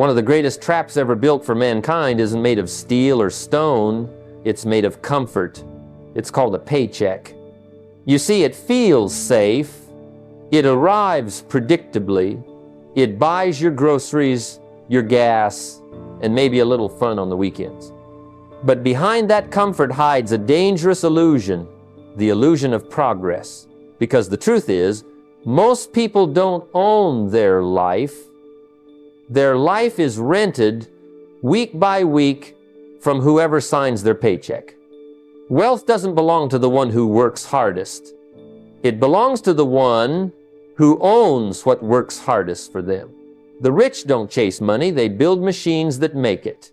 One of the greatest traps ever built for mankind isn't made of steel or stone. It's made of comfort. It's called a paycheck. You see, it feels safe. It arrives predictably. It buys your groceries, your gas, and maybe a little fun on the weekends. But behind that comfort hides a dangerous illusion, the illusion of progress. Because the truth is, most people don't own their life. Their life is rented week by week from whoever signs their paycheck. Wealth doesn't belong to the one who works hardest. It belongs to the one who owns what works hardest for them. The rich don't chase money, they build machines that make it.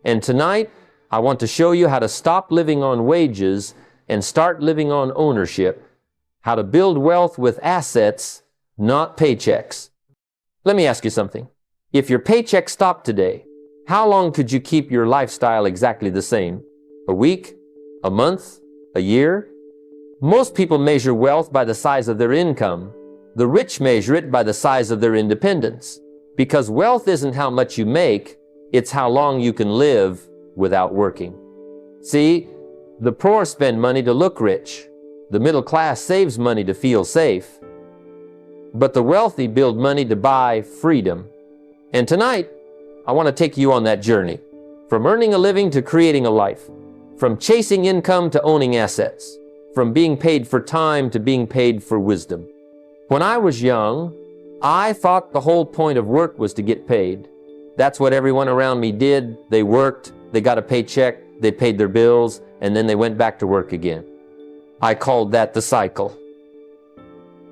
And tonight, I want to show you how to stop living on wages and start living on ownership, how to build wealth with assets, not paychecks. Let me ask you something. If your paycheck stopped today, how long could you keep your lifestyle exactly the same? A week? A month? A year? Most people measure wealth by the size of their income. The rich measure it by the size of their independence. Because wealth isn't how much you make, it's how long you can live without working. See, the poor spend money to look rich. The middle class saves money to feel safe. But the wealthy build money to buy freedom. And tonight, I want to take you on that journey. From earning a living to creating a life. From chasing income to owning assets. From being paid for time to being paid for wisdom. When I was young, I thought the whole point of work was to get paid. That's what everyone around me did. They worked, they got a paycheck, they paid their bills, and then they went back to work again. I called that the cycle.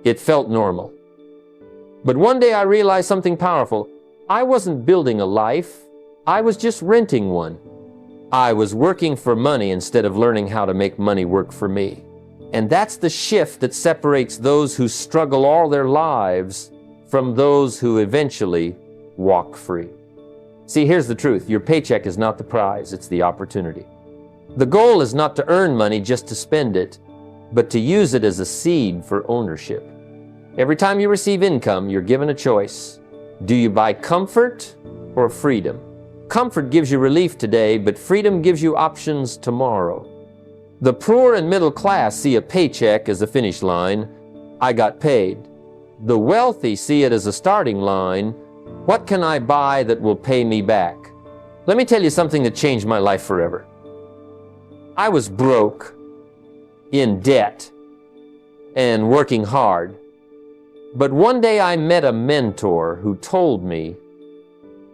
It felt normal. But one day I realized something powerful. I wasn't building a life, I was just renting one. I was working for money instead of learning how to make money work for me. And that's the shift that separates those who struggle all their lives from those who eventually walk free. See, here's the truth. Your paycheck is not the prize, it's the opportunity. The goal is not to earn money just to spend it, but to use it as a seed for ownership. Every time you receive income, you're given a choice. Do you buy comfort or freedom? Comfort gives you relief today, but freedom gives you options tomorrow. The poor and middle class see a paycheck as a finish line. I got paid. The wealthy see it as a starting line. What can I buy that will pay me back? Let me tell you something that changed my life forever. I was broke, in debt, and working hard. But one day I met a mentor who told me,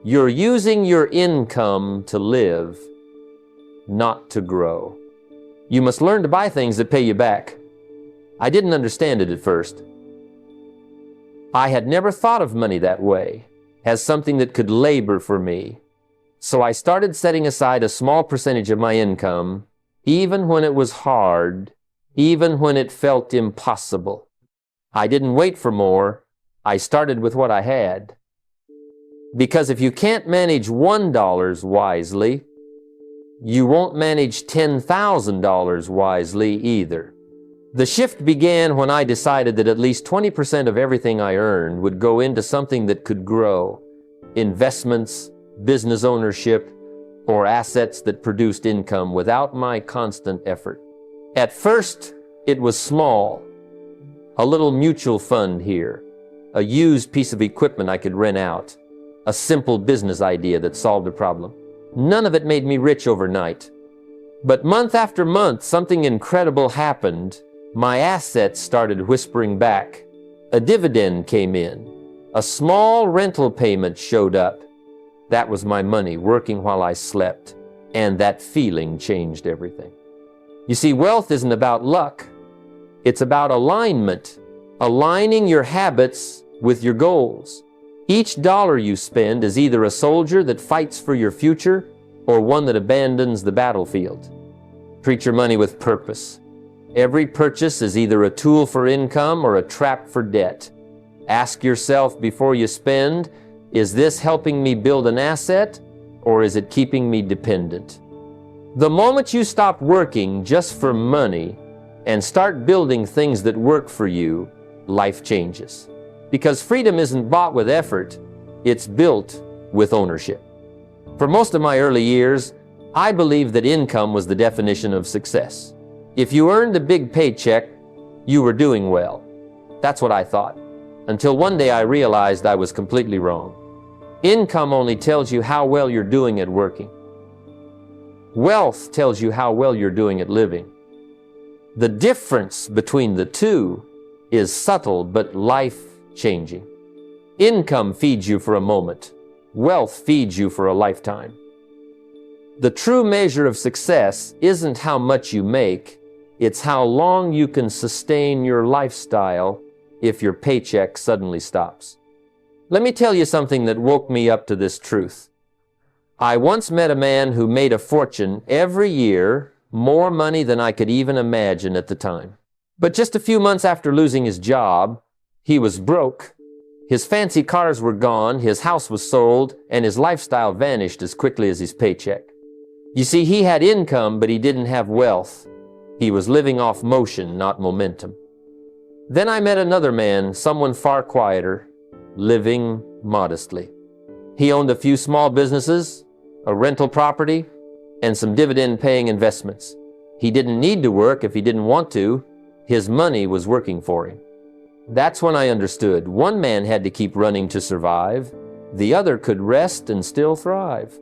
you're using your income to live, not to grow. You must learn to buy things that pay you back. I didn't understand it at first. I had never thought of money that way, as something that could labor for me. So I started setting aside a small percentage of my income, even when it was hard, even when it felt impossible. I didn't wait for more. I started with what I had. Because if you can't manage $1 wisely, you won't manage $10,000 wisely either. The shift began when I decided that at least 20% of everything I earned would go into something that could grow. Investments, business ownership, or assets that produced income without my constant effort. At first, it was small. A little mutual fund here, a used piece of equipment I could rent out, a simple business idea that solved a problem. None of it made me rich overnight. But month after month, something incredible happened. My assets started whispering back. A dividend came in. A small rental payment showed up. That was my money working while I slept. And that feeling changed everything. You see, wealth isn't about luck. It's about alignment, aligning your habits with your goals. Each dollar you spend is either a soldier that fights for your future or one that abandons the battlefield. Treat your money with purpose. Every purchase is either a tool for income or a trap for debt. Ask yourself before you spend, is this helping me build an asset or is it keeping me dependent? The moment you stop working just for money and start building things that work for you, life changes. Because freedom isn't bought with effort, it's built with ownership. For most of my early years, I believed that income was the definition of success. If you earned a big paycheck, you were doing well. That's what I thought, until one day I realized I was completely wrong. Income only tells you how well you're doing at working. Wealth tells you how well you're doing at living. The difference between the two is subtle but life-changing. Income feeds you for a moment. Wealth feeds you for a lifetime. The true measure of success isn't how much you make, it's how long you can sustain your lifestyle if your paycheck suddenly stops. Let me tell you something that woke me up to this truth. I once met a man who made a fortune every year, more money than I could even imagine at the time. But just a few months after losing his job, he was broke. His fancy cars were gone, his house was sold, and his lifestyle vanished as quickly as his paycheck. You see, he had income, but he didn't have wealth. He was living off motion, not momentum. Then I met another man, someone far quieter, living modestly. He owned a few small businesses, a rental property, and some dividend-paying investments. He didn't need to work if he didn't want to. His money was working for him. That's when I understood. One man had to keep running to survive. The other could rest and still thrive.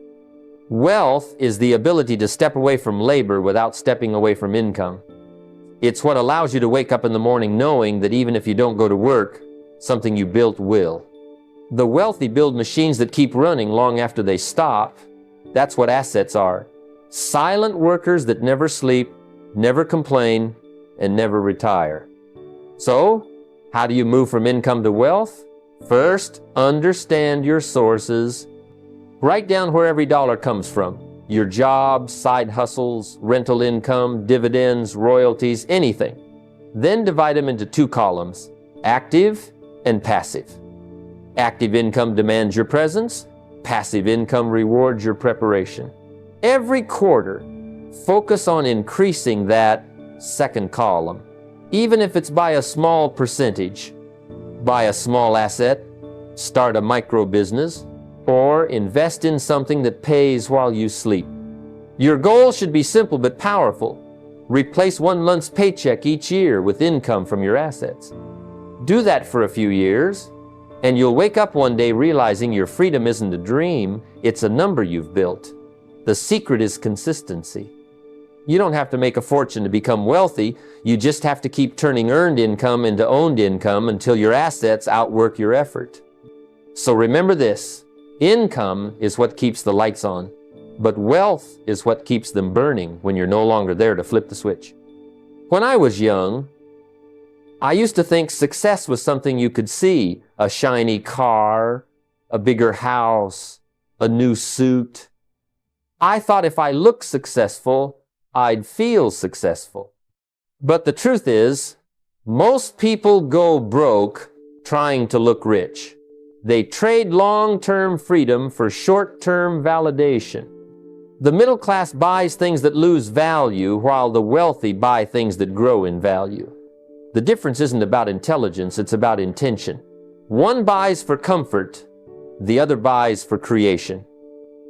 Wealth is the ability to step away from labor without stepping away from income. It's what allows you to wake up in the morning knowing that even if you don't go to work, something you built will. The wealthy build machines that keep running long after they stop. That's what assets are. Silent workers that never sleep, never complain, and never retire. So, how do you move from income to wealth? First, understand your sources. Write down where every dollar comes from. Your job, side hustles, rental income, dividends, royalties, anything. Then divide them into two columns, active and passive. Active income demands your presence. Passive income rewards your preparation. Every quarter, focus on increasing that second column. Even if it's by a small percentage. Buy a small asset, start a micro business, or invest in something that pays while you sleep. Your goal should be simple but powerful. Replace 1 month's paycheck each year with income from your assets. Do that for a few years, and you'll wake up one day realizing your freedom isn't a dream, it's a number you've built. The secret is consistency. You don't have to make a fortune to become wealthy, you just have to keep turning earned income into owned income until your assets outwork your effort. So remember this. Income is what keeps the lights on, but wealth is what keeps them burning when you're no longer there to flip the switch. When I was young, I used to think success was something you could see, a shiny car, a bigger house, a new suit. I thought if I looked successful, I'd feel successful. But the truth is, most people go broke trying to look rich. They trade long-term freedom for short-term validation. The middle class buys things that lose value, while the wealthy buy things that grow in value. The difference isn't about intelligence, it's about intention. One buys for comfort, the other buys for creation.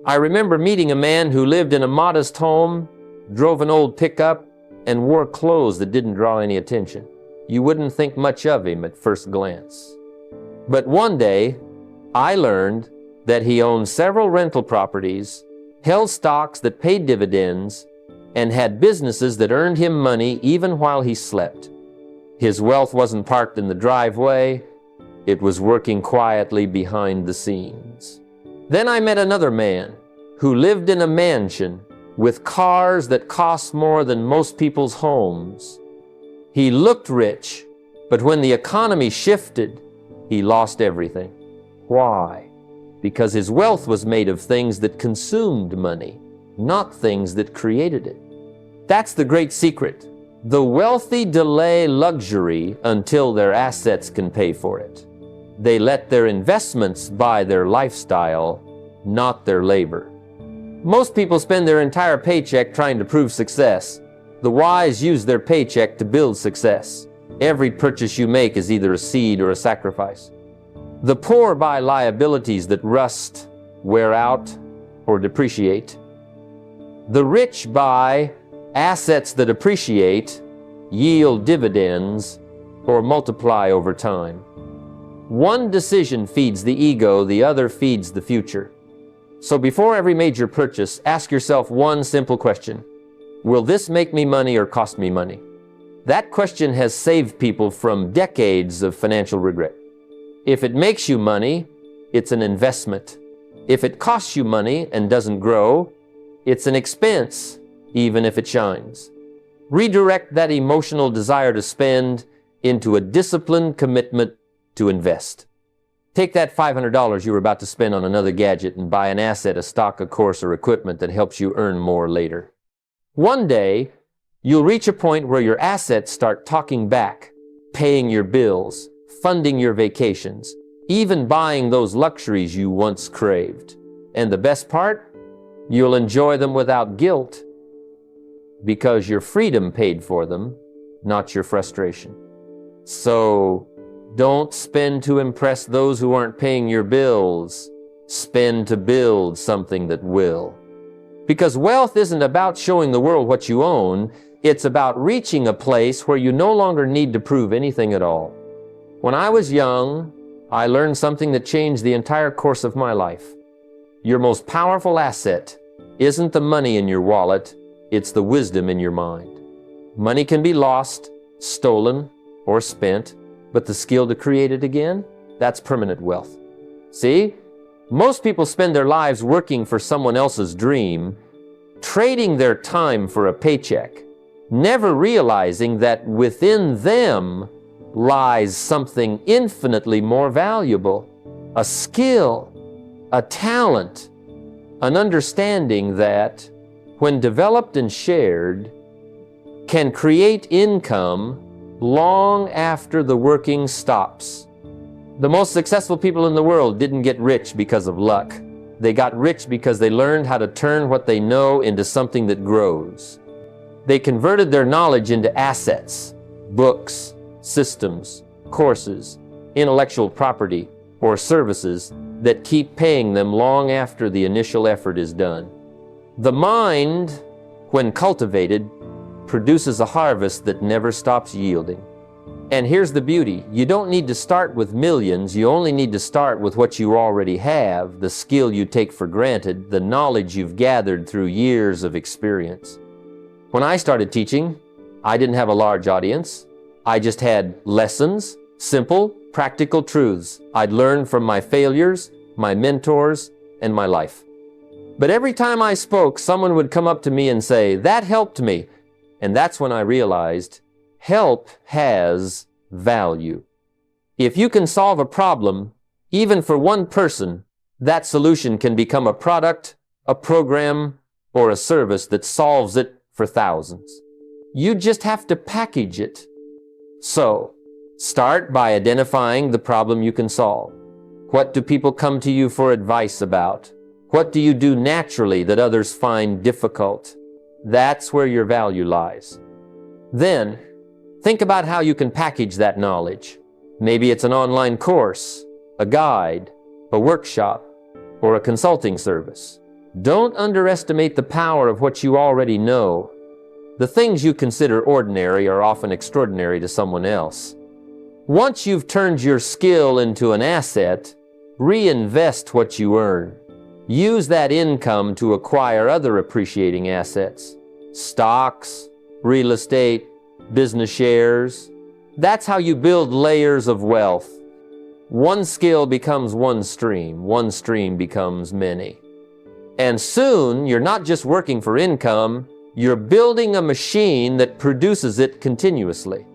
I remember meeting a man who lived in a modest home, drove an old pickup, and wore clothes that didn't draw any attention. You wouldn't think much of him at first glance. But one day, I learned that he owned several rental properties, held stocks that paid dividends, and had businesses that earned him money even while he slept. His wealth wasn't parked in the driveway, it was working quietly behind the scenes. Then I met another man who lived in a mansion with cars that cost more than most people's homes. He looked rich, but when the economy shifted, he lost everything. Why? Because his wealth was made of things that consumed money, not things that created it. That's the great secret. The wealthy delay luxury until their assets can pay for it. They let their investments buy their lifestyle, not their labor. Most people spend their entire paycheck trying to prove success. The wise use their paycheck to build success. Every purchase you make is either a seed or a sacrifice. The poor buy liabilities that rust wear out, or depreciate. The rich buy assets that appreciate, yield dividends, or multiply over time. One decision feeds the ego, the other feeds the future. So before every major purchase, ask yourself one simple question. Will this make me money or cost me money? That question has saved people from decades of financial regret. If it makes you money, it's an investment. If it costs you money and doesn't grow, it's an expense, even if it shines. Redirect that emotional desire to spend into a disciplined commitment to invest. Take that $500 you were about to spend on another gadget and buy an asset, a stock, a course, or equipment that helps you earn more later. One day, you'll reach a point where your assets start talking back, paying your bills, funding your vacations, even buying those luxuries you once craved. And the best part? You'll enjoy them without guilt because your freedom paid for them, not your frustration. So, don't spend to impress those who aren't paying your bills. Spend to build something that will. Because wealth isn't about showing the world what you own, it's about reaching a place where you no longer need to prove anything at all. When I was young, I learned something that changed the entire course of my life. Your most powerful asset isn't the money in your wallet, it's the wisdom in your mind. Money can be lost, stolen, or spent, but the skill to create it again, that's permanent wealth. See? Most people spend their lives working for someone else's dream, trading their time for a paycheck, never realizing that within them lies something infinitely more valuable, a skill, a talent, an understanding that, when developed and shared, can create income long after the working stops. The most successful people in the world didn't get rich because of luck. They got rich because they learned how to turn what they know into something that grows. They converted their knowledge into assets, books, systems, courses, intellectual property, or services that keep paying them long after the initial effort is done. The mind, when cultivated, produces a harvest that never stops yielding. And here's the beauty. You don't need to start with millions. You only need to start with what you already have, the skill you take for granted, the knowledge you've gathered through years of experience. When I started teaching, I didn't have a large audience. I just had lessons, simple, practical truths I'd learned from my failures, my mentors, and my life. But every time I spoke, someone would come up to me and say, "That helped me." And that's when I realized help has value. If you can solve a problem, even for one person, that solution can become a product, a program, or a service that solves it for thousands. You just have to package it. So, start by identifying the problem you can solve. What do people come to you for advice about? What do you do naturally that others find difficult? That's where your value lies. Then, think about how you can package that knowledge. Maybe it's an online course, a guide, a workshop, or a consulting service. Don't underestimate the power of what you already know. The things you consider ordinary are often extraordinary to someone else. Once you've turned your skill into an asset, reinvest what you earn. Use that income to acquire other appreciating assets. Stocks, real estate, business shares. That's how you build layers of wealth. One skill becomes one stream becomes many. And soon, you're not just working for income, you're building a machine that produces it continuously.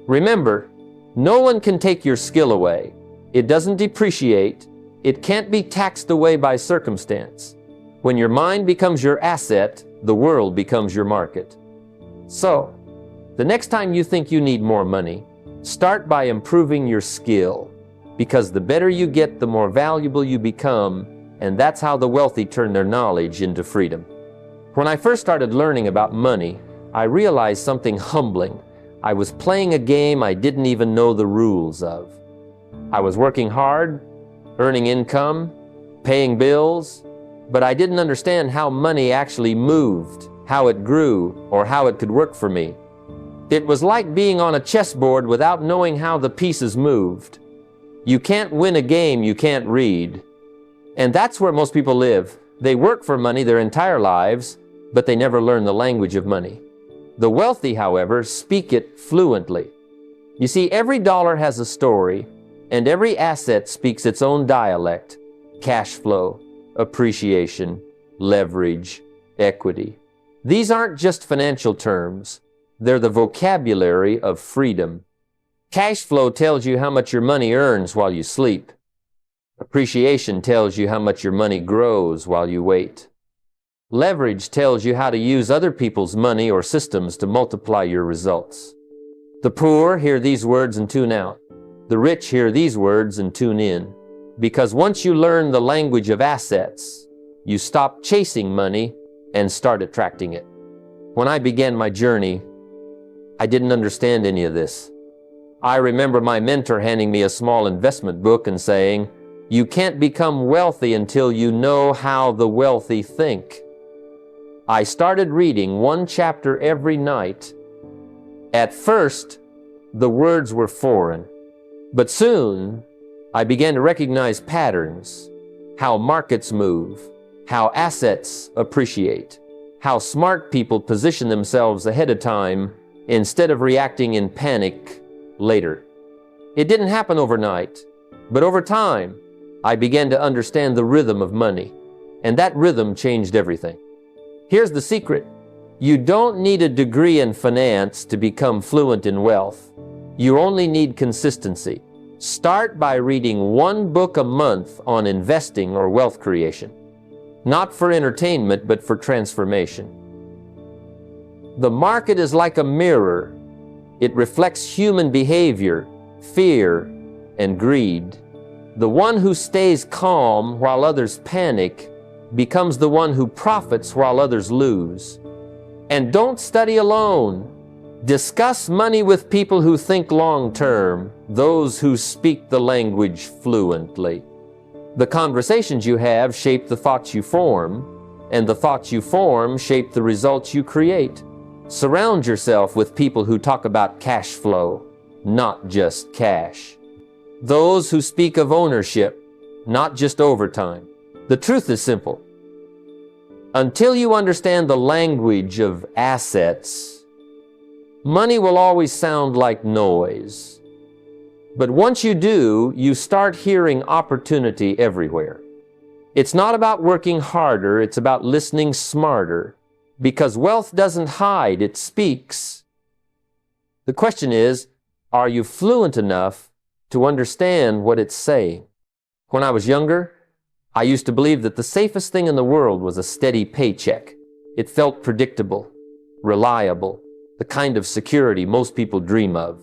Remember, no one can take your skill away. It doesn't depreciate. It can't be taxed away by circumstance. When your mind becomes your asset, the world becomes your market. So, the next time you think you need more money, start by improving your skill. Because the better you get, the more valuable you become, and that's how the wealthy turn their knowledge into freedom. When I first started learning about money, I realized something humbling. I was playing a game I didn't even know the rules of. I was working hard, earning income, paying bills, but I didn't understand how money actually moved, how it grew, or how it could work for me. It was like being on a chessboard without knowing how the pieces moved. You can't win a game you can't read. And that's where most people live. They work for money their entire lives, but they never learn the language of money. The wealthy, however, speak it fluently. You see, every dollar has a story, and every asset speaks its own dialect: cash flow, appreciation, leverage, equity. These aren't just financial terms. They're the vocabulary of freedom. Cash flow tells you how much your money earns while you sleep. Appreciation tells you how much your money grows while you wait. Leverage tells you how to use other people's money or systems to multiply your results. The poor hear these words and tune out. The rich hear these words and tune in. Because once you learn the language of assets, you stop chasing money and start attracting it. When I began my journey, I didn't understand any of this. I remember my mentor handing me a small investment book and saying, "You can't become wealthy until you know how the wealthy think." I started reading one chapter every night. At first, the words were foreign, but soon I began to recognize patterns: how markets move, how assets appreciate, how smart people position themselves ahead of time instead of reacting in panic later. It didn't happen overnight, but over time, I began to understand the rhythm of money, and that rhythm changed everything. Here's the secret. You don't need a degree in finance to become fluent in wealth. You only need consistency. Start by reading one book a month on investing or wealth creation. Not for entertainment, but for transformation. The market is like a mirror. It reflects human behavior, fear, and greed. The one who stays calm while others panic becomes the one who profits while others lose. And don't study alone. Discuss money with people who think long-term, those who speak the language fluently. The conversations you have shape the thoughts you form, and the thoughts you form shape the results you create. Surround yourself with people who talk about cash flow, not just cash. Those who speak of ownership, not just overtime. The truth is simple. Until you understand the language of assets, money will always sound like noise. But once you do, you start hearing opportunity everywhere. It's not about working harder, it's about listening smarter. Because wealth doesn't hide, it speaks. The question is, are you fluent enough to understand what it's saying? When I was younger, I used to believe that the safest thing in the world was a steady paycheck. It felt predictable, reliable, the kind of security most people dream of.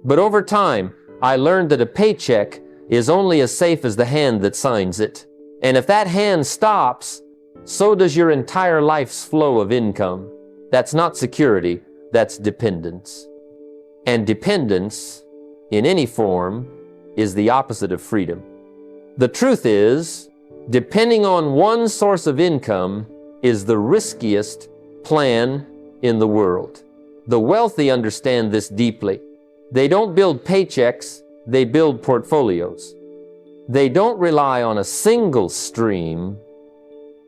But over time, I learned that a paycheck is only as safe as the hand that signs it. And if that hand stops, so does your entire life's flow of income. That's not security, that's dependence. And dependence, in any form, is the opposite of freedom. The truth is, depending on one source of income is the riskiest plan in the world. The wealthy understand this deeply. They don't build paychecks, they build portfolios. They don't rely on a single stream.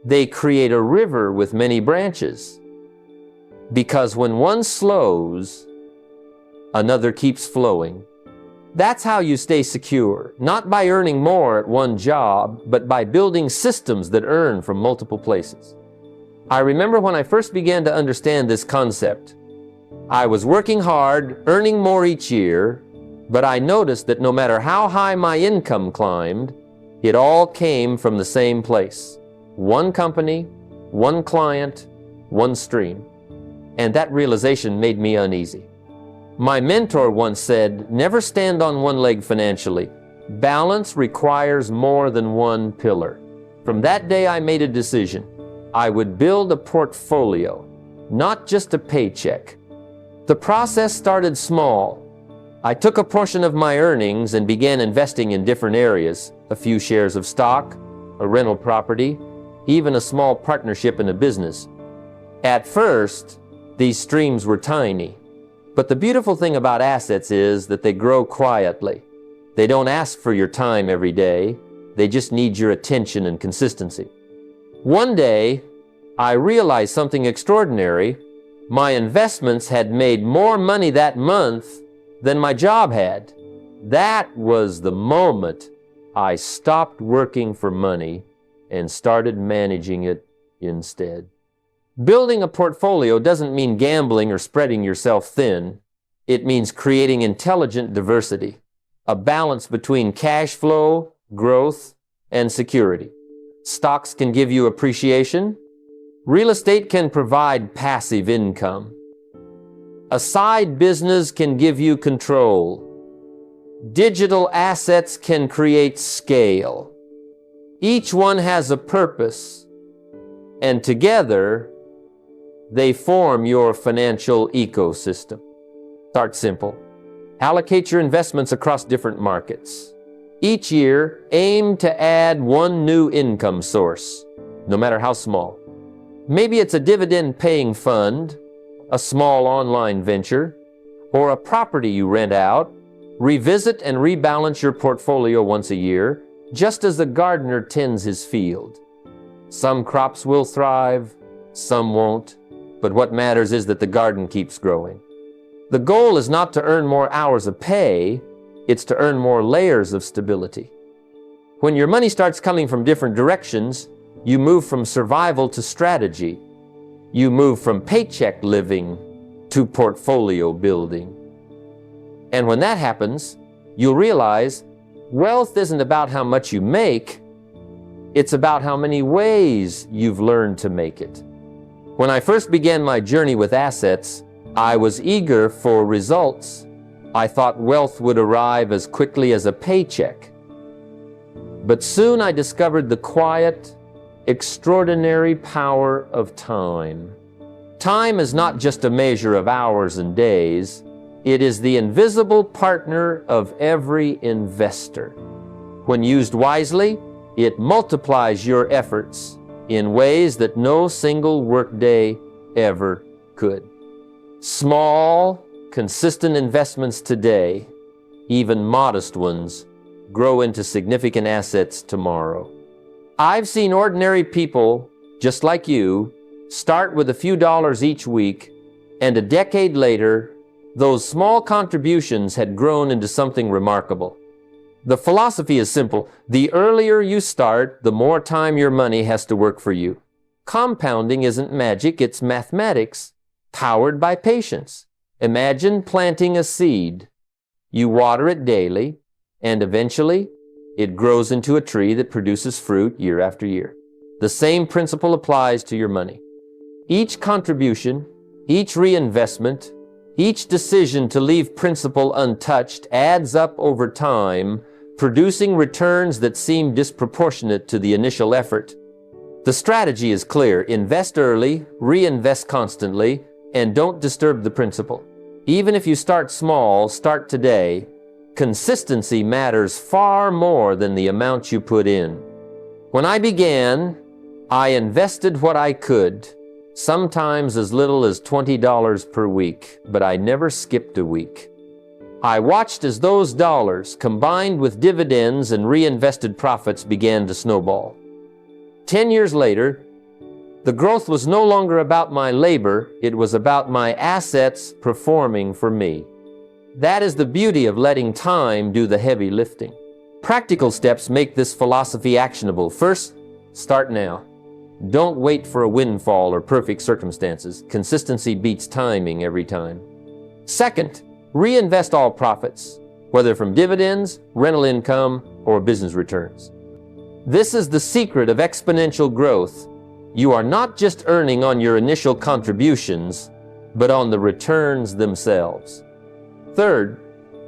They create a river with many branches. Because when one slows, another keeps flowing. That's how you stay secure, not by earning more at one job, but by building systems that earn from multiple places. I remember when I first began to understand this concept. I was working hard, earning more each year, but I noticed that no matter how high my income climbed, it all came from the same place. One company, one client, one stream. And that realization made me uneasy. My mentor once said, "Never stand on one leg financially. Balance requires more than one pillar." From that day, I made a decision. I would build a portfolio, not just a paycheck. The process started small. I took a portion of my earnings and began investing in different areas: a few shares of stock, a rental property, even a small partnership in a business. At first, these streams were tiny. But the beautiful thing about assets is that they grow quietly. They don't ask for your time every day. They just need your attention and consistency. One day, I realized something extraordinary. My investments had made more money that month than my job had. That was the moment I stopped working for money and started managing it instead. Building a portfolio doesn't mean gambling or spreading yourself thin. It means creating intelligent diversity, a balance between cash flow, growth, and security. Stocks can give you appreciation. Real estate can provide passive income. A side business can give you control. Digital assets can create scale. Each one has a purpose, and together, they form your financial ecosystem. Start simple. Allocate your investments across different markets. Each year, aim to add one new income source, no matter how small. Maybe it's a dividend-paying fund, a small online venture, or a property you rent out. Revisit and rebalance your portfolio once a year, just as a gardener tends his field. Some crops will thrive, some won't. But what matters is that the garden keeps growing. The goal is not to earn more hours of pay, it's to earn more layers of stability. When your money starts coming from different directions, you move from survival to strategy. You move from paycheck living to portfolio building. And when that happens, you'll realize wealth isn't about how much you make, it's about how many ways you've learned to make it. When I first began my journey with assets, I was eager for results. I thought wealth would arrive as quickly as a paycheck. But soon I discovered the quiet, extraordinary power of time. Time is not just a measure of hours and days. It is the invisible partner of every investor. When used wisely, it multiplies your efforts in ways that no single workday ever could. Small, consistent investments today, even modest ones, grow into significant assets tomorrow. I've seen ordinary people, just like you, start with a few dollars each week, and a decade later, those small contributions had grown into something remarkable. The philosophy is simple. The earlier you start, the more time your money has to work for you. Compounding isn't magic, it's mathematics, powered by patience. Imagine planting a seed. You water it daily, and eventually, it grows into a tree that produces fruit year after year. The same principle applies to your money. Each contribution, each reinvestment, each decision to leave principal untouched adds up over time, producing returns that seem disproportionate to the initial effort. The strategy is clear. Invest early, reinvest constantly, and don't disturb the principal. Even if you start small, start today. Consistency matters far more than the amount you put in. When I began, I invested what I could, sometimes as little as $20 per week, but I never skipped a week. I watched as those dollars, combined with dividends and reinvested profits, began to snowball. 10 years later, the growth was no longer about my labor, it was about my assets performing for me. That is the beauty of letting time do the heavy lifting. Practical steps make this philosophy actionable. First, start now. Don't wait for a windfall or perfect circumstances. Consistency beats timing every time. Second, reinvest all profits, whether from dividends, rental income, or business returns. This is the secret of exponential growth. You are not just earning on your initial contributions, but on the returns themselves. Third,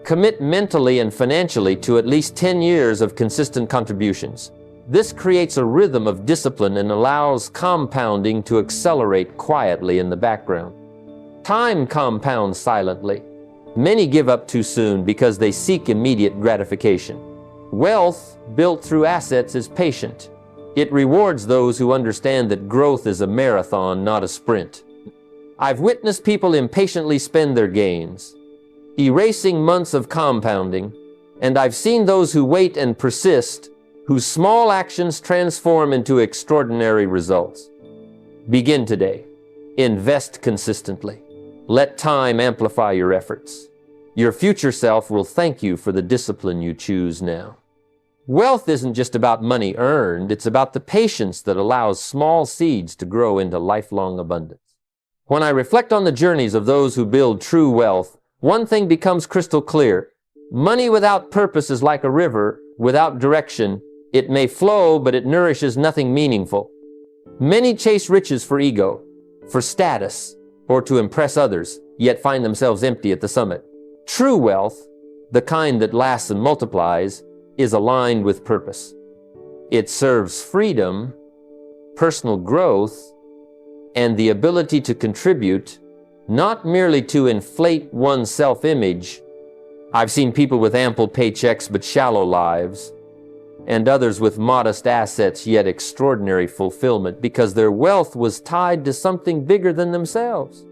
commit mentally and financially to at least 10 years of consistent contributions. This creates a rhythm of discipline and allows compounding to accelerate quietly in the background. Time compounds silently. Many give up too soon because they seek immediate gratification. Wealth built through assets is patient. It rewards those who understand that growth is a marathon, not a sprint. I've witnessed people impatiently spend their gains, erasing months of compounding, and I've seen those who wait and persist, whose small actions transform into extraordinary results. Begin today. Invest consistently. Let time amplify your efforts. Your future self will thank you for the discipline you choose now. Wealth isn't just about money earned, it's about the patience that allows small seeds to grow into lifelong abundance. When I reflect on the journeys of those who build true wealth, one thing becomes crystal clear. Money without purpose is like a river without direction. It may flow, but it nourishes nothing meaningful. Many chase riches for ego, for status, or to impress others, yet find themselves empty at the summit. True wealth, the kind that lasts and multiplies, is aligned with purpose. It serves freedom, personal growth, and the ability to contribute, not merely to inflate one's self-image. I've seen people with ample paychecks but shallow lives, and others with modest assets yet extraordinary fulfillment because their wealth was tied to something bigger than themselves.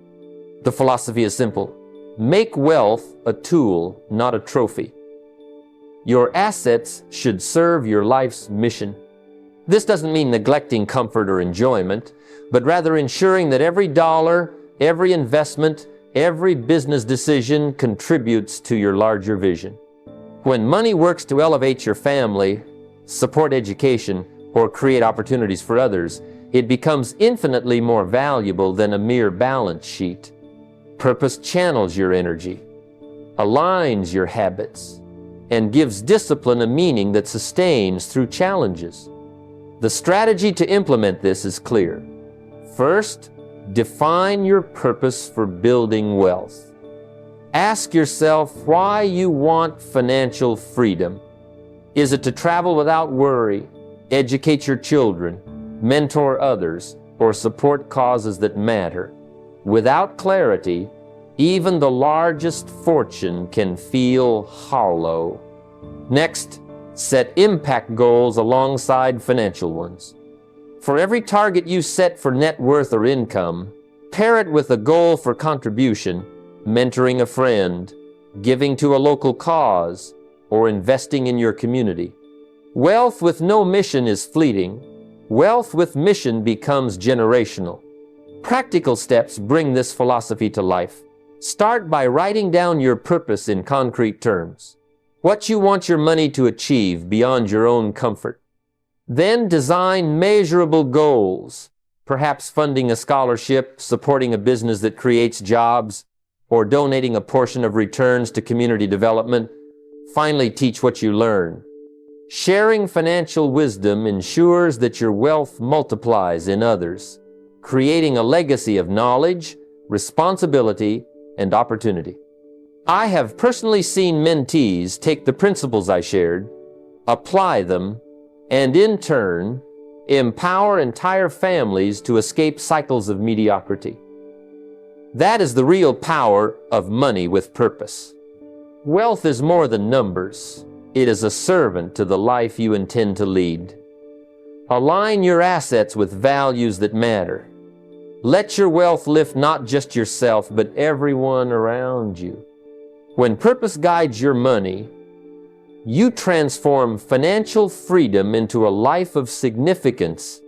The philosophy is simple. Make wealth a tool, not a trophy. Your assets should serve your life's mission. This doesn't mean neglecting comfort or enjoyment, but rather ensuring that every dollar, every investment, every business decision contributes to your larger vision. When money works to elevate your family, support education, or create opportunities for others, it becomes infinitely more valuable than a mere balance sheet. Purpose channels your energy, aligns your habits, and gives discipline a meaning that sustains through challenges. The strategy to implement this is clear. First, define your purpose for building wealth. Ask yourself why you want financial freedom. Is it to travel without worry, educate your children, mentor others, or support causes that matter? Without clarity, even the largest fortune can feel hollow. Next, set impact goals alongside financial ones. For every target you set for net worth or income, pair it with a goal for contribution, mentoring a friend, giving to a local cause, or investing in your community. Wealth with no mission is fleeting. Wealth with mission becomes generational. Practical steps bring this philosophy to life. Start by writing down your purpose in concrete terms. What you want your money to achieve beyond your own comfort. Then design measurable goals, perhaps funding a scholarship, supporting a business that creates jobs, or donating a portion of returns to community development. Finally, teach what you learn. Sharing financial wisdom ensures that your wealth multiplies in others, creating a legacy of knowledge, responsibility, and opportunity. I have personally seen mentees take the principles I shared, apply them, and in turn, empower entire families to escape cycles of mediocrity. That is the real power of money with purpose. Wealth is more than numbers. It is a servant to the life you intend to lead. Align your assets with values that matter. Let your wealth lift not just yourself, but everyone around you. When purpose guides your money, you transform financial freedom into a life of significance.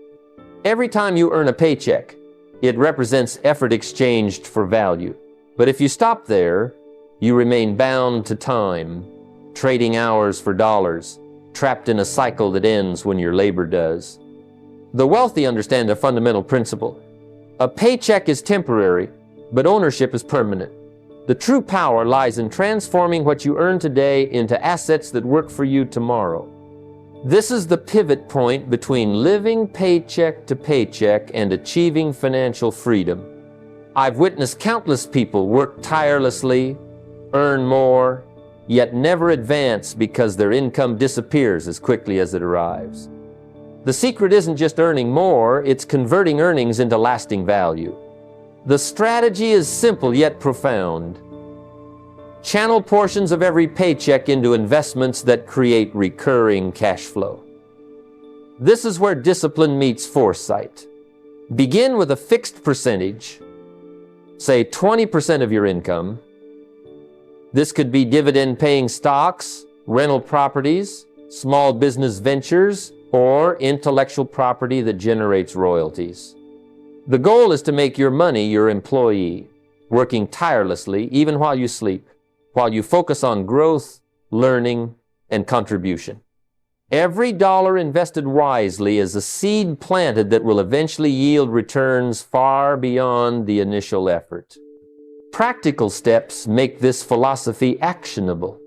Every time you earn a paycheck, it represents effort exchanged for value. But if you stop there, you remain bound to time, trading hours for dollars, trapped in a cycle that ends when your labor does. The wealthy understand a fundamental principle. A paycheck is temporary, but ownership is permanent. The true power lies in transforming what you earn today into assets that work for you tomorrow. This is the pivot point between living paycheck to paycheck and achieving financial freedom. I've witnessed countless people work tirelessly, earn more, yet never advance because their income disappears as quickly as it arrives. The secret isn't just earning more, it's converting earnings into lasting value. The strategy is simple yet profound. Channel portions of every paycheck into investments that create recurring cash flow. This is where discipline meets foresight. Begin with a fixed percentage, say 20% of your income. This could be dividend-paying stocks, rental properties, small business ventures, or intellectual property that generates royalties. The goal is to make your money your employee, working tirelessly even while you sleep, while you focus on growth, learning, and contribution. Every dollar invested wisely is a seed planted that will eventually yield returns far beyond the initial effort. Practical steps make this philosophy actionable.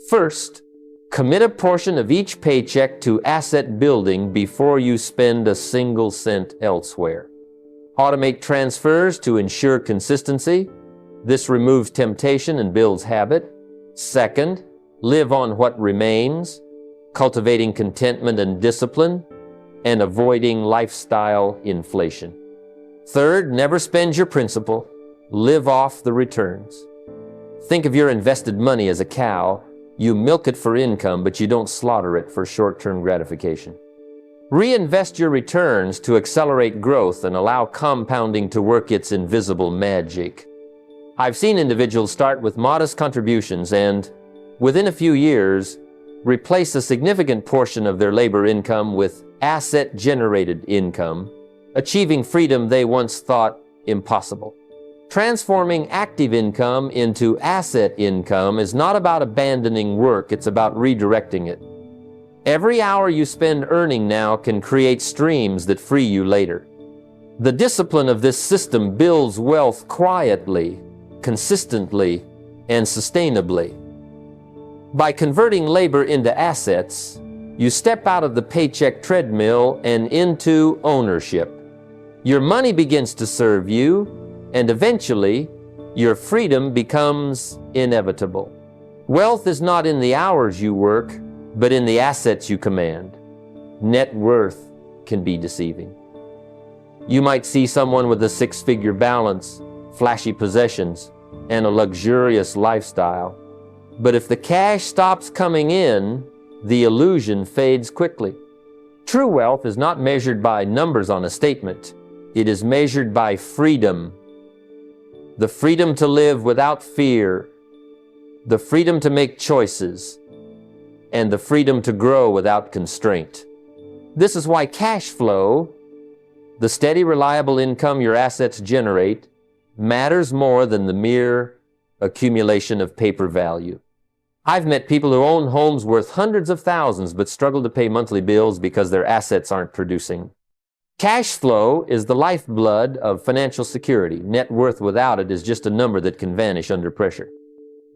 First, commit a portion of each paycheck to asset building before you spend a single cent elsewhere. Automate transfers to ensure consistency. This removes temptation and builds habit. Second, live on what remains, cultivating contentment and discipline, and avoiding lifestyle inflation. Third, never spend your principal. Live off the returns. Think of your invested money as a cow. You milk it for income, but you don't slaughter it for short-term gratification. Reinvest your returns to accelerate growth and allow compounding to work its invisible magic. I've seen individuals start with modest contributions and, within a few years, replace a significant portion of their labor income with asset-generated income, achieving freedom they once thought impossible. Transforming active income into asset income is not about abandoning work, it's about redirecting it. Every hour you spend earning now can create streams that free you later. The discipline of this system builds wealth quietly, consistently, and sustainably. By converting labor into assets, you step out of the paycheck treadmill and into ownership. Your money begins to serve you, and eventually, your freedom becomes inevitable. Wealth is not in the hours you work, but in the assets you command. Net worth can be deceiving. You might see someone with a six-figure balance, flashy possessions, and a luxurious lifestyle. But if the cash stops coming in, the illusion fades quickly. True wealth is not measured by numbers on a statement. It is measured by freedom. The freedom to live without fear, the freedom to make choices, and the freedom to grow without constraint. This is why cash flow, the steady, reliable income your assets generate, matters more than the mere accumulation of paper value. I've met people who own homes worth hundreds of thousands but struggle to pay monthly bills because their assets aren't producing. Cash flow is the lifeblood of financial security. Net worth without it is just a number that can vanish under pressure.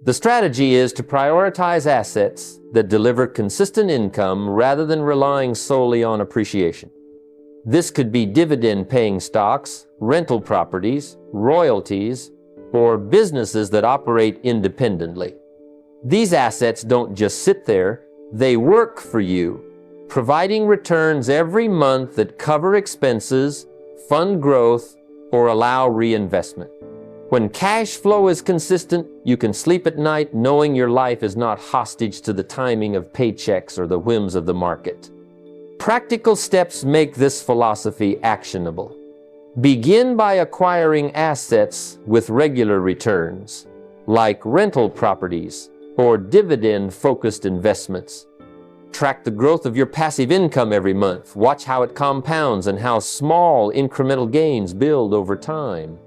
The strategy is to prioritize assets that deliver consistent income rather than relying solely on appreciation. This could be dividend-paying stocks, rental properties, royalties, or businesses that operate independently. These assets don't just sit there, they work for you, providing returns every month that cover expenses, fund growth, or allow reinvestment. When cash flow is consistent, you can sleep at night knowing your life is not hostage to the timing of paychecks or the whims of the market. Practical steps make this philosophy actionable. Begin by acquiring assets with regular returns, like rental properties or dividend-focused investments. Track the growth of your passive income every month. Watch how it compounds and how small incremental gains build over time.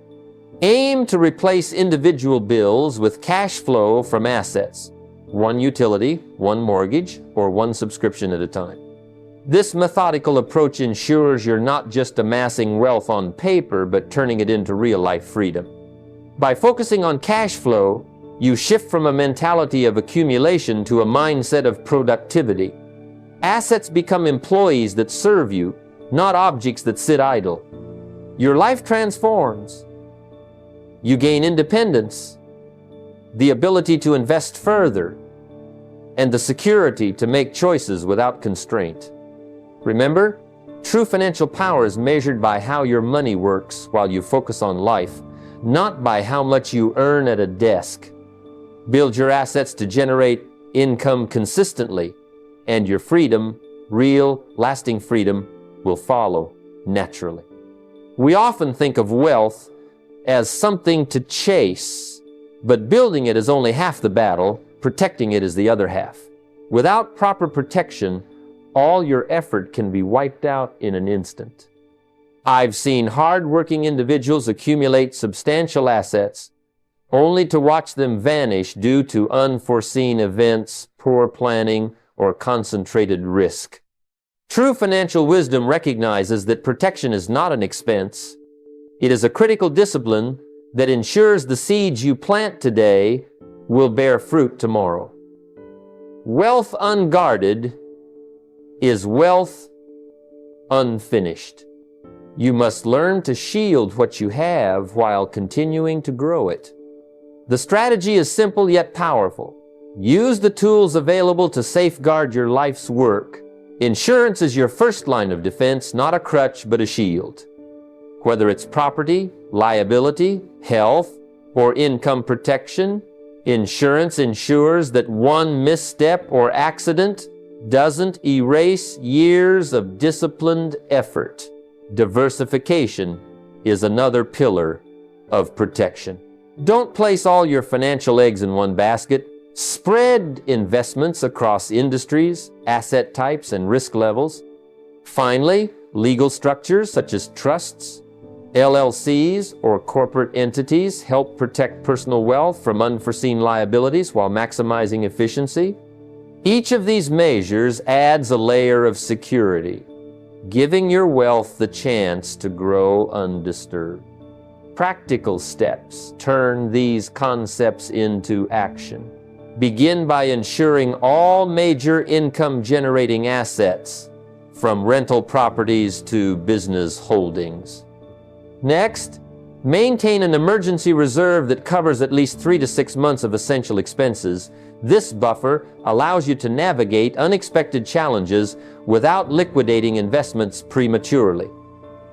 Aim to replace individual bills with cash flow from assets, one utility, one mortgage, or one subscription at a time. This methodical approach ensures you're not just amassing wealth on paper, but turning it into real-life freedom. By focusing on cash flow, you shift from a mentality of accumulation to a mindset of productivity. Assets become employees that serve you, not objects that sit idle. Your life transforms. You gain independence, the ability to invest further, and the security to make choices without constraint. Remember, true financial power is measured by how your money works while you focus on life, not by how much you earn at a desk. Build your assets to generate income consistently, and your freedom real, lasting freedom will follow naturally. We often think of wealth as something to chase, but building it is only half the battle, protecting it is the other half. Without proper protection, all your effort can be wiped out in an instant. I've seen hard-working individuals accumulate substantial assets only to watch them vanish due to unforeseen events, poor planning, or concentrated risk. True financial wisdom recognizes that protection is not an expense. It is a critical discipline that ensures the seeds you plant today will bear fruit tomorrow. Wealth unguarded is wealth unfinished. You must learn to shield what you have while continuing to grow it. The strategy is simple yet powerful. Use the tools available to safeguard your life's work. Insurance is your first line of defense, not a crutch, but a shield. Whether it's property, liability, health, or income protection, insurance ensures that one misstep or accident doesn't erase years of disciplined effort. Diversification is another pillar of protection. Don't place all your financial eggs in one basket. Spread investments across industries, asset types, and risk levels. Finally, legal structures such as trusts, LLCs, or corporate entities help protect personal wealth from unforeseen liabilities while maximizing efficiency. Each of these measures adds a layer of security, giving your wealth the chance to grow undisturbed. Practical steps turn these concepts into action. Begin by ensuring all major income-generating assets, from rental properties to business holdings. Next, maintain an emergency reserve that covers at least 3 to 6 months of essential expenses. This buffer allows you to navigate unexpected challenges without liquidating investments prematurely.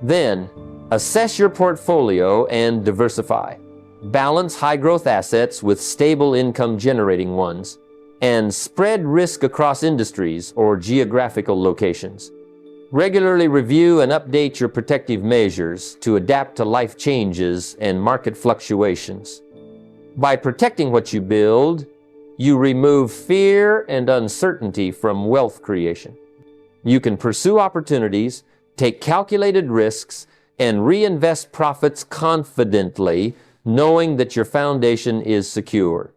Then, assess your portfolio and diversify. Balance high-growth assets with stable income-generating ones, and spread risk across industries or geographical locations. Regularly review and update your protective measures to adapt to life changes and market fluctuations. By protecting what you build, you remove fear and uncertainty from wealth creation. You can pursue opportunities, take calculated risks, and reinvest profits confidently, knowing that your foundation is secure.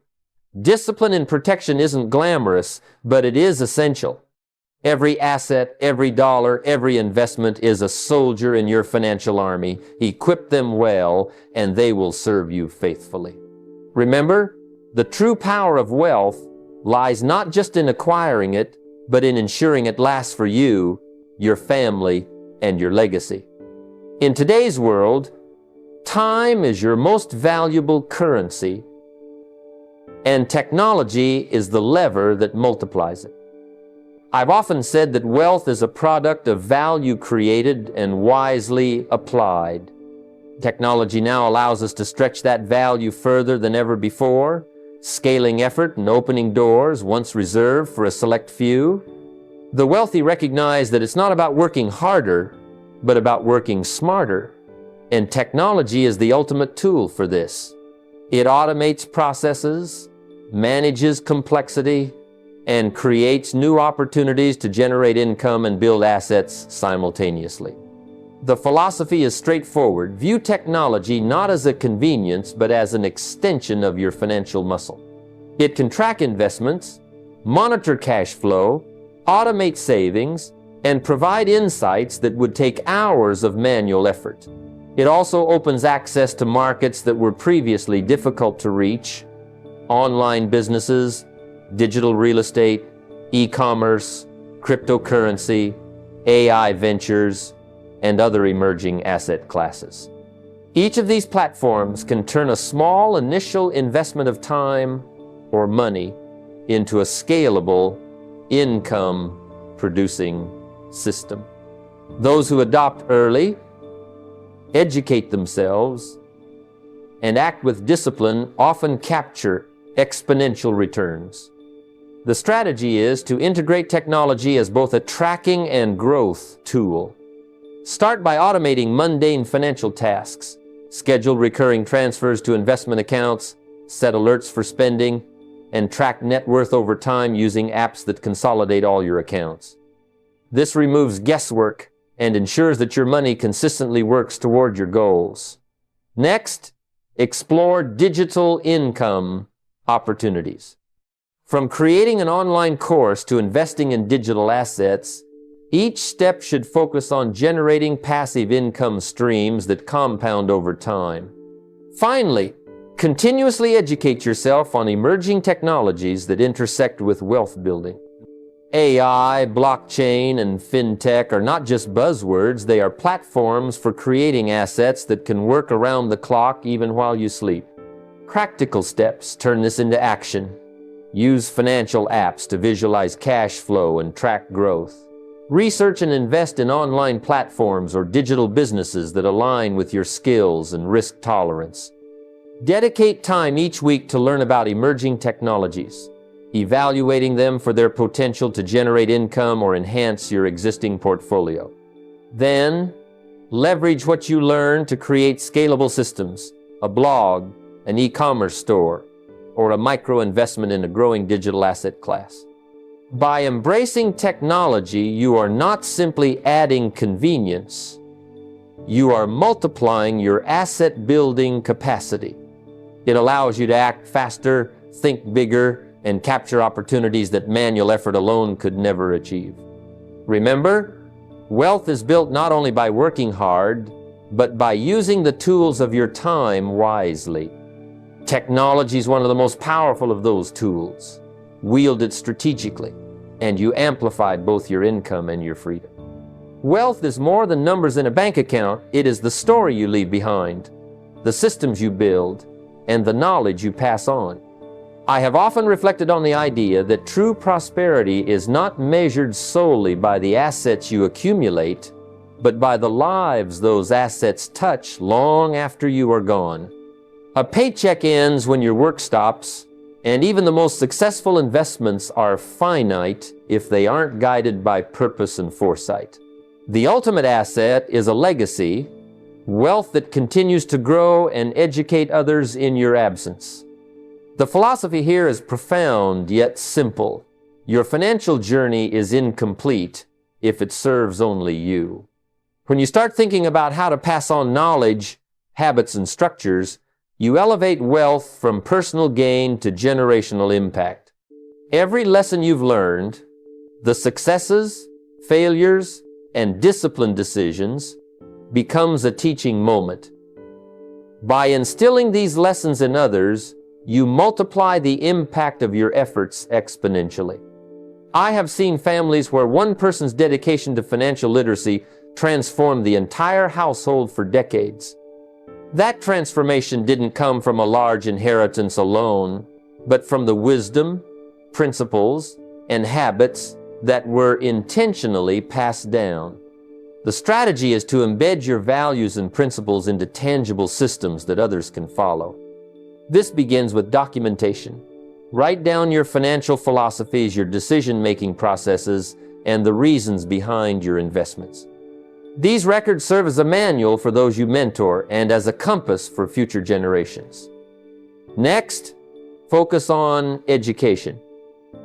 Discipline and protection isn't glamorous, but it is essential. Every asset, every dollar, every investment is a soldier in your financial army. Equip them well, and they will serve you faithfully. Remember, the true power of wealth lies not just in acquiring it, but in ensuring it lasts for you, your family, and your legacy. In today's world, time is your most valuable currency, and technology is the lever that multiplies it. I've often said that wealth is a product of value created and wisely applied. Technology now allows us to stretch that value further than ever before, scaling effort and opening doors once reserved for a select few. The wealthy recognize that it's not about working harder, but about working smarter. And technology is the ultimate tool for this. It automates processes, manages complexity, and creates new opportunities to generate income and build assets simultaneously. The philosophy is straightforward. View technology not as a convenience, but as an extension of your financial muscle. It can track investments, monitor cash flow, automate savings, and provide insights that would take hours of manual effort. It also opens access to markets that were previously difficult to reach: online businesses, digital real estate, e-commerce, cryptocurrency, AI ventures, and other emerging asset classes. Each of these platforms can turn a small initial investment of time or money into a scalable, income-producing system. Those who adopt early, educate themselves, and act with discipline often capture exponential returns. The strategy is to integrate technology as both a tracking and growth tool. Start by automating mundane financial tasks. Schedule recurring transfers to investment accounts, set alerts for spending, and track net worth over time using apps that consolidate all your accounts. This removes guesswork and ensures that your money consistently works toward your goals. Next, explore digital income opportunities. From creating an online course to investing in digital assets, each step should focus on generating passive income streams that compound over time. Finally, continuously educate yourself on emerging technologies that intersect with wealth building. AI, blockchain, and fintech are not just buzzwords, they are platforms for creating assets that can work around the clock even while you sleep. Practical steps turn this into action. Use financial apps to visualize cash flow and track growth. Research and invest in online platforms or digital businesses that align with your skills and risk tolerance. Dedicate time each week to learn about emerging technologies, evaluating them for their potential to generate income or enhance your existing portfolio. Then, leverage what you learn to create scalable systems, a blog, an e-commerce store, or a micro-investment in a growing digital asset class. By embracing technology, you are not simply adding convenience, you are multiplying your asset-building capacity. It allows you to act faster, think bigger, and capture opportunities that manual effort alone could never achieve. Remember, wealth is built not only by working hard, but by using the tools of your time wisely. Technology is one of the most powerful of those tools. Wield it strategically, and you amplified both your income and your freedom. Wealth is more than numbers in a bank account. It is the story you leave behind, the systems you build, and the knowledge you pass on. I have often reflected on the idea that true prosperity is not measured solely by the assets you accumulate, but by the lives those assets touch long after you are gone. A paycheck ends when your work stops, and even the most successful investments are finite if they aren't guided by purpose and foresight. The ultimate asset is a legacy, wealth that continues to grow and educate others in your absence. The philosophy here is profound yet simple. Your financial journey is incomplete if it serves only you. When you start thinking about how to pass on knowledge, habits, and structures, you elevate wealth from personal gain to generational impact. Every lesson you've learned, the successes, failures, and disciplined decisions, becomes a teaching moment. By instilling these lessons in others, you multiply the impact of your efforts exponentially. I have seen families where one person's dedication to financial literacy transformed the entire household for decades. That transformation didn't come from a large inheritance alone, but from the wisdom, principles, and habits that were intentionally passed down. The strategy is to embed your values and principles into tangible systems that others can follow. This begins with documentation. Write down your financial philosophies, your decision-making processes, and the reasons behind your investments. These records serve as a manual for those you mentor and as a compass for future generations. Next, focus on education.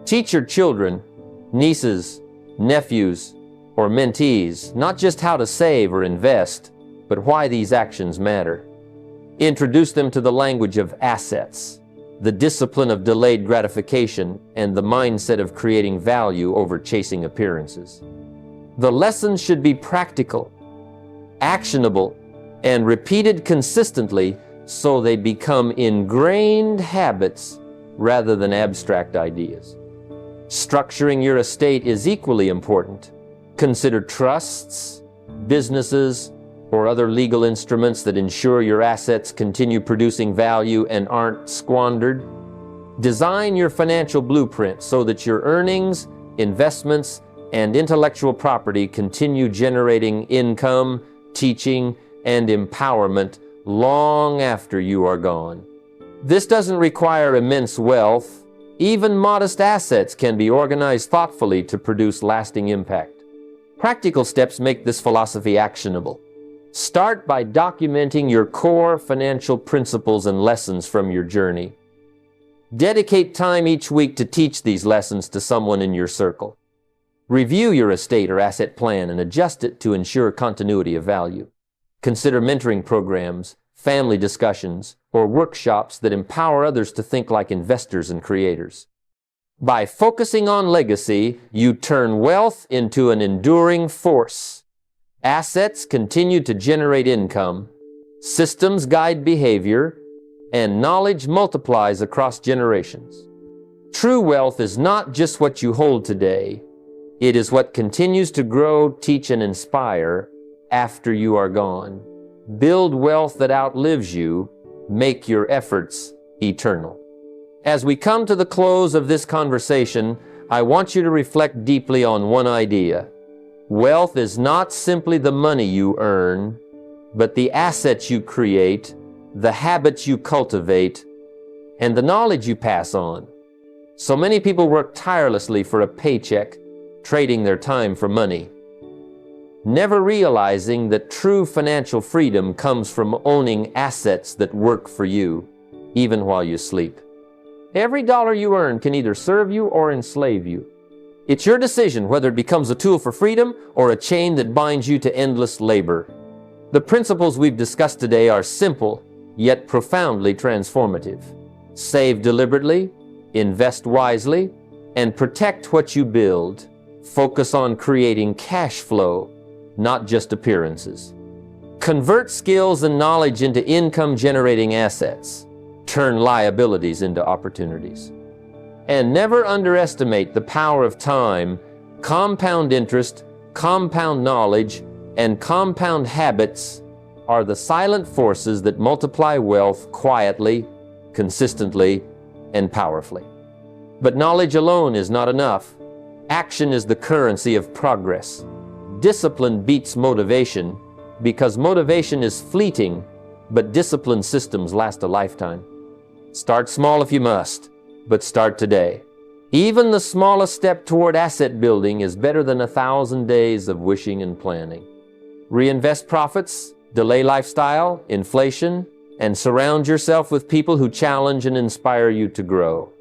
Teach your children, nieces, nephews, or mentees not just how to save or invest, but why these actions matter. Introduce them to the language of assets, the discipline of delayed gratification, and the mindset of creating value over chasing appearances. The lessons should be practical, actionable, and repeated consistently so they become ingrained habits rather than abstract ideas. Structuring your estate is equally important. Consider trusts, businesses, or other legal instruments that ensure your assets continue producing value and aren't squandered. Design your financial blueprint so that your earnings, investments, and intellectual property continue generating income, teaching, and empowerment long after you are gone. This doesn't require immense wealth. Even modest assets can be organized thoughtfully to produce lasting impact. Practical steps make this philosophy actionable. Start by documenting your core financial principles and lessons from your journey. Dedicate time each week to teach these lessons to someone in your circle. Review your estate or asset plan and adjust it to ensure continuity of value. Consider mentoring programs, family discussions, or workshops that empower others to think like investors and creators. By focusing on legacy, you turn wealth into an enduring force. Assets continue to generate income, systems guide behavior, and knowledge multiplies across generations. True wealth is not just what you hold today, it is what continues to grow, teach, and inspire after you are gone. Build wealth that outlives you. Make your efforts eternal. As we come to the close of this conversation, I want you to reflect deeply on one idea. Wealth is not simply the money you earn, but the assets you create, the habits you cultivate, and the knowledge you pass on. So many people work tirelessly for a paycheck, trading their time for money, never realizing that true financial freedom comes from owning assets that work for you, even while you sleep. Every dollar you earn can either serve you or enslave you. It's your decision whether it becomes a tool for freedom or a chain that binds you to endless labor. The principles we've discussed today are simple, yet profoundly transformative. Save deliberately, invest wisely, and protect what you build. Focus on creating cash flow, not just appearances. Convert skills and knowledge into income-generating assets. Turn liabilities into opportunities. And never underestimate the power of time. Compound interest, compound knowledge, and compound habits are the silent forces that multiply wealth quietly, consistently, and powerfully. But knowledge alone is not enough. Action is the currency of progress. Discipline beats motivation because motivation is fleeting, but disciplined systems last a lifetime. Start small if you must, but start today. Even the smallest step toward asset building is better than 1,000 days of wishing and planning. Reinvest profits, delay lifestyle, inflation, and surround yourself with people who challenge and inspire you to grow.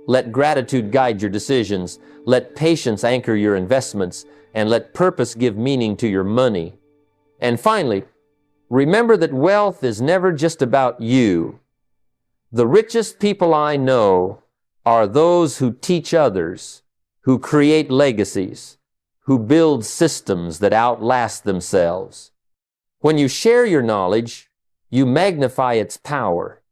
Let gratitude guide your decisions, let patience anchor your investments, and let purpose give meaning to your money. And finally, remember that wealth is never just about you. The richest people I know are those who teach others, who create legacies, who build systems that outlast themselves. When you share your knowledge, you magnify its power.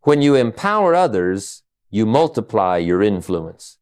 When you empower others, you multiply your influence.